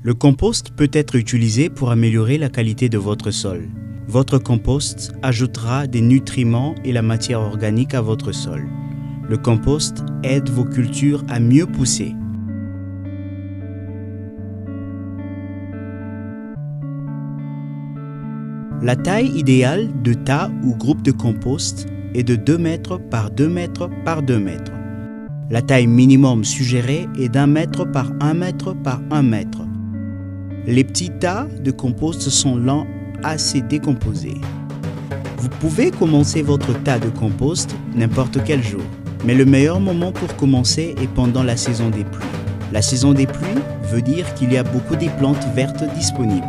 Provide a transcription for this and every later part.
Le compost peut être utilisé pour améliorer la qualité de votre sol. Votre compost ajoutera des nutriments et la matière organique à votre sol. Le compost aide vos cultures à mieux pousser. La taille idéale de tas ou groupe de compost est de 2 mètres par 2 mètres par 2 mètres. La taille minimum suggérée est d'1 mètre par 1 mètre par 1 mètre. Les petits tas de compost sont lents à se décomposer. Vous pouvez commencer votre tas de compost n'importe quel jour, mais le meilleur moment pour commencer est pendant la saison des pluies. La saison des pluies veut dire qu'il y a beaucoup de plantes vertes disponibles.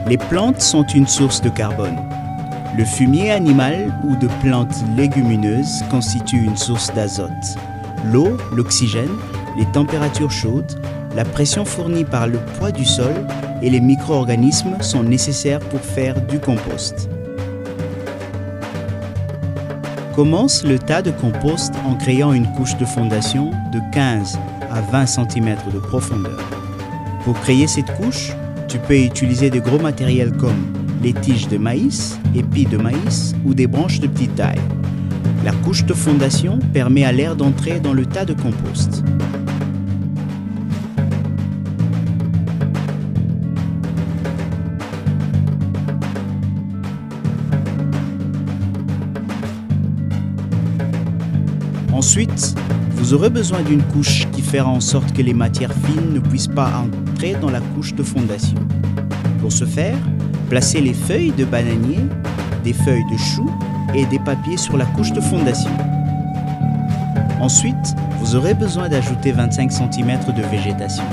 Les plantes sont une source de carbone. Le fumier animal ou de plantes légumineuses constitue une source d'azote. L'eau, l'oxygène, les températures chaudes, la pression fournie par le poids du sol et les micro-organismes sont nécessaires pour faire du compost. Commence le tas de compost en créant une couche de fondation de 15 à 20 cm de profondeur. Pour créer cette couche, tu peux utiliser de gros matériels comme les tiges de maïs, épis de maïs ou des branches de petite taille. La couche de fondation permet à l'air d'entrer dans le tas de compost. Ensuite, vous aurez besoin d'une couche qui fera en sorte que les matières fines ne puissent pas entrer dans la couche de fondation. Pour ce faire, placez les feuilles de bananier, des feuilles de chou et des papiers sur la couche de fondation. Ensuite, vous aurez besoin d'ajouter 25 cm de végétation.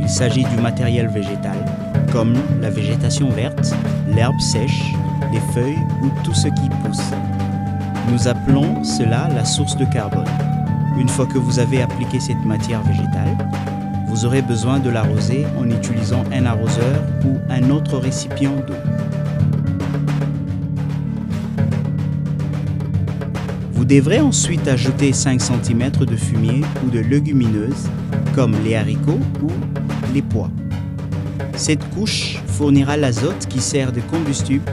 Il s'agit du matériel végétal, comme la végétation verte, l'herbe sèche, les feuilles ou tout ce qui pousse. Nous appelons cela la source de carbone. Une fois que vous avez appliqué cette matière végétale, vous aurez besoin de l'arroser en utilisant un arroseur ou un autre récipient d'eau. Vous devrez ensuite ajouter 5 cm de fumier ou de légumineuses comme les haricots ou les pois. Cette couche fournira l'azote qui sert de combustible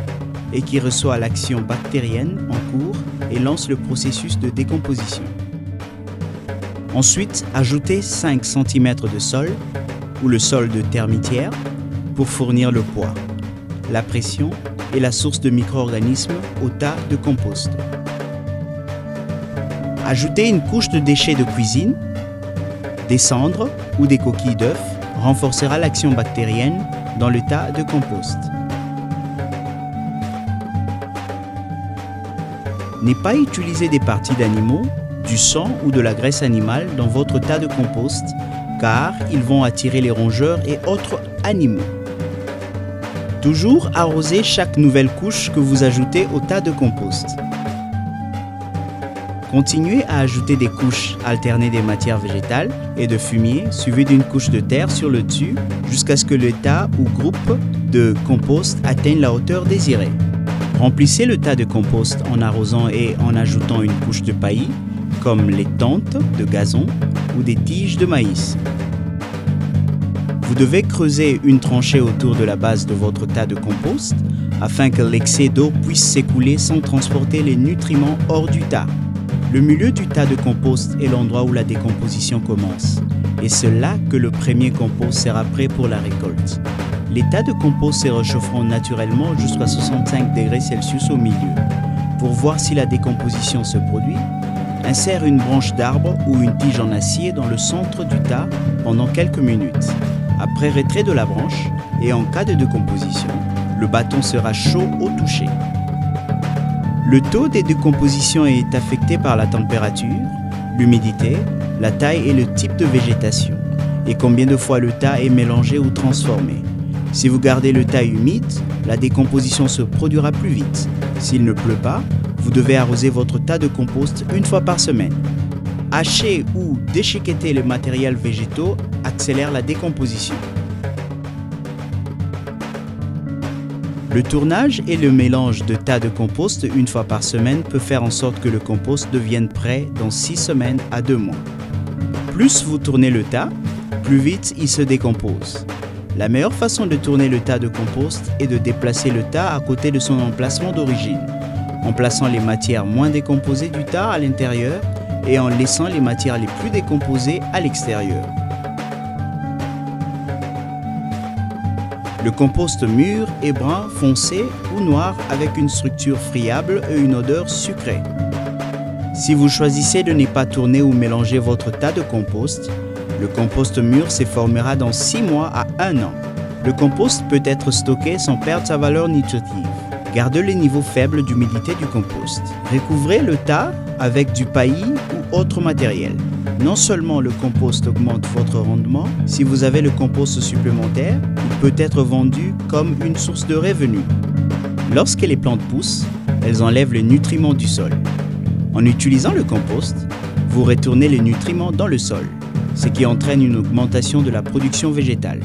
et qui reçoit l'action bactérienne en cours et lance le processus de décomposition. Ensuite, ajoutez 5 cm de sol ou le sol de termitière pour fournir le poids, la pression et la source de micro-organismes au tas de compost. Ajoutez une couche de déchets de cuisine, des cendres ou des coquilles d'œufs renforcera l'action bactérienne dans le tas de compost. Ne pas utiliser des parties d'animaux, du sang ou de la graisse animale dans votre tas de compost car ils vont attirer les rongeurs et autres animaux. Toujours arroser chaque nouvelle couche que vous ajoutez au tas de compost. Continuez à ajouter des couches alternées des matières végétales et de fumier suivies d'une couche de terre sur le dessus jusqu'à ce que le tas ou groupe de compost atteigne la hauteur désirée. Remplissez le tas de compost en arrosant et en ajoutant une couche de paillis, comme les tentes de gazon ou des tiges de maïs. Vous devez creuser une tranchée autour de la base de votre tas de compost afin que l'excès d'eau puisse s'écouler sans transporter les nutriments hors du tas. Le milieu du tas de compost est l'endroit où la décomposition commence, et c'est là que le premier compost sera prêt pour la récolte. Les tas de compost se réchaufferont naturellement jusqu'à 65 degrés Celsius au milieu. Pour voir si la décomposition se produit, insère une branche d'arbre ou une tige en acier dans le centre du tas pendant quelques minutes. Après retrait de la branche, et en cas de décomposition, le bâton sera chaud au toucher. Le taux de décomposition est affecté par la température, l'humidité, la taille et le type de végétation, et combien de fois le tas est mélangé ou transformé. Si vous gardez le tas humide, la décomposition se produira plus vite. S'il ne pleut pas, vous devez arroser votre tas de compost une fois par semaine. Hacher ou déchiqueter les matériels végétaux accélère la décomposition. Le tournage et le mélange de tas de compost une fois par semaine peut faire en sorte que le compost devienne prêt dans 6 semaines à 2 mois. Plus vous tournez le tas, plus vite il se décompose. La meilleure façon de tourner le tas de compost est de déplacer le tas à côté de son emplacement d'origine, en plaçant les matières moins décomposées du tas à l'intérieur et en laissant les matières les plus décomposées à l'extérieur. Le compost mûr est brun foncé ou noir avec une structure friable et une odeur sucrée. Si vous choisissez de ne pas tourner ou mélanger votre tas de compost, le compost mûr se formera dans 6 mois à 1 an. Le compost peut être stocké sans perdre sa valeur nutritive. Gardez le niveau faible d'humidité du compost. Recouvrez le tas avec du paillis ou autre matériel. Non seulement le compost augmente votre rendement, si vous avez le compost supplémentaire, il peut être vendu comme une source de revenus. Lorsque les plantes poussent, elles enlèvent les nutriments du sol. En utilisant le compost, vous retournez les nutriments dans le sol, ce qui entraîne une augmentation de la production végétale.